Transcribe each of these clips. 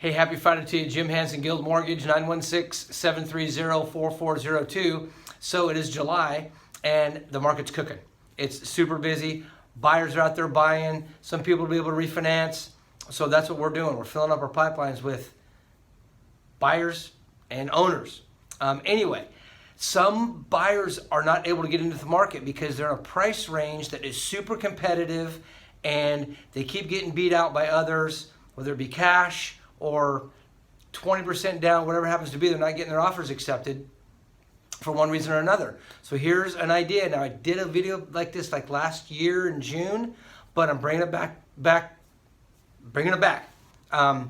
Hey, happy Friday to you. Jim Hanson, Guild Mortgage, 916-730-4402. So it is July and the market's cooking. It's super busy. Buyers are out there buying. Some people will be able to refinance. So that's what we're doing. We're filling up our pipelines with buyers and owners. Anyway, some buyers are not able to get into the market because they're in a price range that is super competitive and they keep getting beat out by others, whether it be cash or 20% down, whatever happens to be. They're not getting their offers accepted for one reason or another. So here's an idea. Now, I did a video like this like last year in June, but I'm bringing it back. A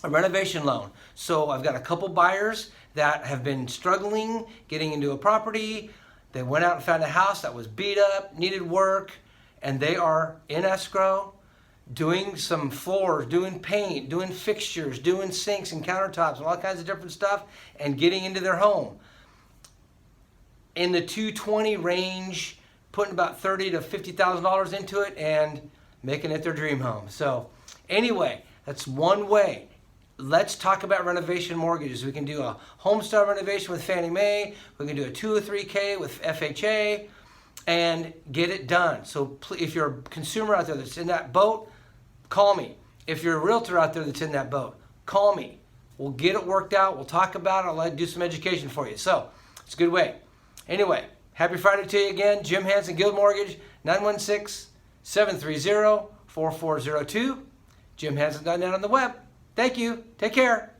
renovation loan. So I've got a couple buyers that have been struggling getting into a property. They went out and found a house that was beat up, needed work, and they are in escrow, doing some floors, doing paint, doing fixtures, doing sinks and countertops and all kinds of different stuff, and getting into their home. In the 220 range, putting about $30,000 to $50,000 into it and making it their dream home. So anyway, that's one way. Let's talk about renovation mortgages. We can do a home style renovation with Fannie Mae. We can do a 203K with FHA and get it done. So if you're a consumer out there that's in that boat, call me. If you're a realtor out there that's in that boat, call me. We'll get it worked out. We'll talk about it. I'll do some education for you. So it's a good way. Anyway, happy Friday to you again. Jim Hanson, Guild Mortgage, 916-730-4402. JimHanson.net on the web. Thank you. Take care.